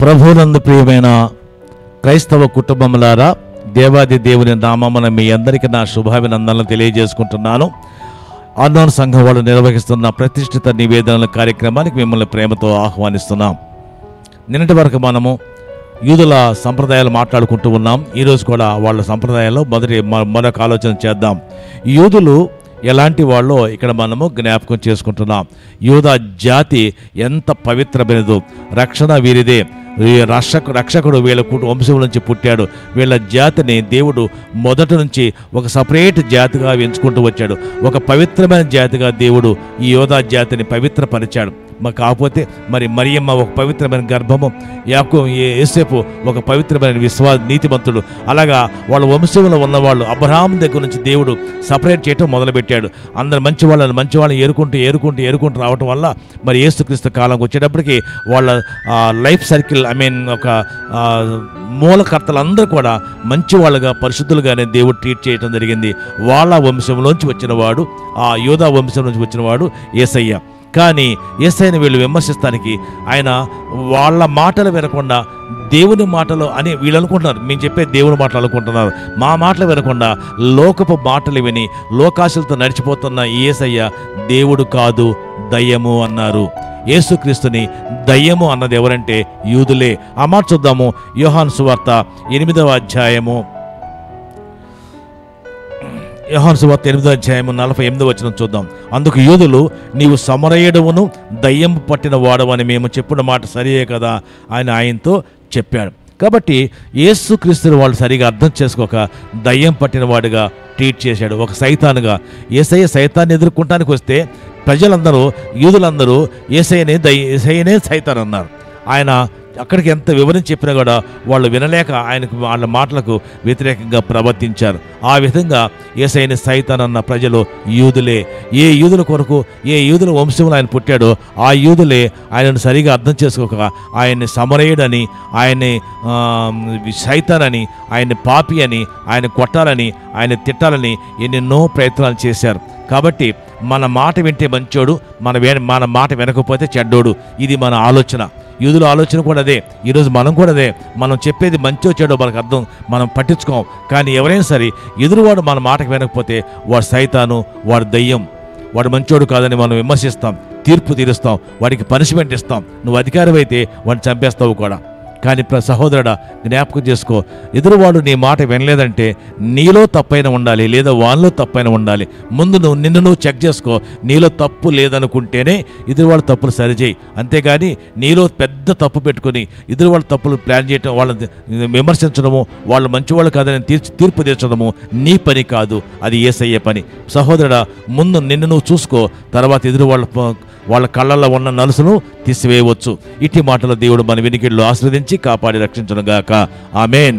ప్రభువునందు ప్రియమైన క్రైస్తవ కుటుంబములారా, దేవాది దేవుని నామమున మీ అందరికీ నా శుభాభినందనలు తెలియజేసుకుంటున్నాను. అన్నోన్ సంఘం వాళ్ళు నిర్వహిస్తున్న ప్రతిష్ఠిత నివేదనల కార్యక్రమానికి మిమ్మల్ని ప్రేమతో ఆహ్వానిస్తున్నాం. నిన్నటి వరకు మనము యూదుల సంప్రదాయాలు మాట్లాడుకుంటూ ఉన్నాం. ఈరోజు కూడా వాళ్ళ సంప్రదాయాల్లో మరొక ఆలోచన చేద్దాం. యూదులు ఎలాంటి వాళ్ళో ఇక్కడ మనము జ్ఞాపకం చేసుకుంటున్నాం. యూదా జాతి ఎంత పవిత్రమైనదో, రక్షణ వీరిదే, రక్షకుడు వీళ్ళ వంశం నుంచి పుట్టాడు. వీళ్ళ జాతిని దేవుడు మొదటి నుంచి ఒక సపరేట్ జాతిగా ఎంచుకుంటూ వచ్చాడు. ఒక పవిత్రమైన జాతిగా దేవుడు ఈ యూదా జాతిని పవిత్రపరిచాడు. కాకపోతే మరి మరియమ్మ ఒక పవిత్రమైన గర్భము, యోసేపు ఒక పవిత్రమైన నీతిమంతుడు. అలాగా వాళ్ళ వంశంలో ఉన్నవాళ్ళు అబ్రహాం దగ్గర నుంచి దేవుడు సపరేట్ చేయటం మొదలుపెట్టాడు. అందరు మంచి వాళ్ళని ఏరుకుంటూ రావటం వల్ల మరి యేసుక్రీస్తు కాలంకి వచ్చేటప్పటికి వాళ్ళ లైఫ్ సర్కిల్ ఒక మూలకర్తలందరూ కూడా మంచి వాళ్ళుగా, పరిశుద్ధులుగానే దేవుడు ట్రీట్ చేయడం జరిగింది. వాళ్ళ వంశంలోంచి వచ్చినవాడు, ఆ యూదా వంశం నుంచి వచ్చినవాడు యేసయ్య. కానీ యేసయ్యను వీళ్ళు విమర్శిస్తానికి ఆయన వాళ్ళ మాటలు వినకుండా దేవుని మాటలు అని వీళ్ళు అనుకుంటున్నారు. మేము చెప్పే దేవుని మాటలు అనుకుంటున్నారు. మా మాటలు వినకుండా లోకపు మాటలు విని లోకాశలతో నడిచిపోతున్న యేసయ్య దేవుడు కాదు, దయ్యము అన్నారు. యేసుక్రీస్తుని దయ్యము అన్నది ఎవరంటే యూదులే. ఆ మాట చూద్దాము. యోహాను సువార్త 8వ అధ్యాయము 48వ వచనం చూద్దాం. అందుకు యూదులు, నీవు సమరయుడవును దయ్యం పట్టిన వాడవని మేము చెప్పిన మాట సరియే కదా అని ఆయనతో చెప్పాడు. కాబట్టి యేసుక్రీస్తుని వాళ్ళు సరిగా అర్థం చేసుకోక దయ్యం పట్టిన వాడిగా ట్రీట్ చేశాడు, ఒక సైతానుగా. యేసయ్య సైతాన్ని ఎదుర్కొంటానికి వస్తే ప్రజలందరూ, యూదులందరూ యేసయ్యనే సైతాన్ అన్నారు. ఆయన అక్కడికి ఎంత వివరించి చెప్పినా కూడా వాళ్ళు వినలేక వాళ్ళ మాటలకు వ్యతిరేకంగా ప్రవర్తించారు. ఆ విధంగా యేసయ్యని సైతాన్ అన్న ప్రజలు యూదులే. ఏ యూదుల కొరకు, ఏ యూదుల వంశంలో ఆయన పుట్టాడో ఆ యూదులే ఆయనను సరిగా అర్థం చేసుకోక ఆయన్ని సమరయుడని, ఆయన్ని సైతాన్ అని, ఆయన్ని పాపి అని, ఆయన కొట్టాలని, ఆయన తిట్టాలని ఎన్నెన్నో ప్రయత్నాలు చేశారు. కాబట్టి మన మాట వింటే మంచోడు, మన మాట వినకపోతే చెడ్డోడు. ఇది మన ఆలోచన. యూదుల ఆలోచన కూడా అదే. ఈరోజు మనం కూడా అదే. మనం చెప్పేది మంచో చెడో మనకు అర్థం, మనం పట్టించుకోం. కానీ ఎవరైనా సరే ఎదురువాడు మన మాటకు వినకపోతే వాడు సైతాను, వాడు దయ్యం, వాడు మంచోడు కాదని మనం విమర్శిస్తాం, తీర్పు తీరుస్తాం, వాడికి పనిష్మెంట్ ఇస్తాం. నువ్వు అధికారం అయితే వాడిని చంపేస్తావు కూడా. కానీ సహోదరుడా, జ్ఞాపకం చేసుకో, ఎదురువాడు నీ మాట వినలేదంటే నీలో తప్పైన ఉండాలి, లేదా వాళ్ళలో తప్పైన ఉండాలి. ముందు నిన్ను నువ్వు చెక్ చేసుకో. నీలో తప్పు లేదనుకుంటేనే ఎదురువాళ్ళ తప్పులు సరిచేయి. అంతేగాని నీలో పెద్ద తప్పు పెట్టుకుని ఎదురువాళ్ళ తప్పులు ప్లాన్ చేయటం, వాళ్ళని విమర్శించడము, వాళ్ళు మంచివాళ్ళు కాదని తీర్పు తీర్చడము నీ పని కాదు, అది యేసయ్య పని. సహోదరుడా, ముందు నిన్ను నువ్వు చూసుకో, తర్వాత వాళ్ళ కళ్ళల్లో ఉన్న నలుసును తీసివేయవచ్చు. ఇట్టి మాటల దేవుడు మన వినికిడిలో ఆశీర్వదించి కాపాడి రక్షించునుగాక. ఆమేన్.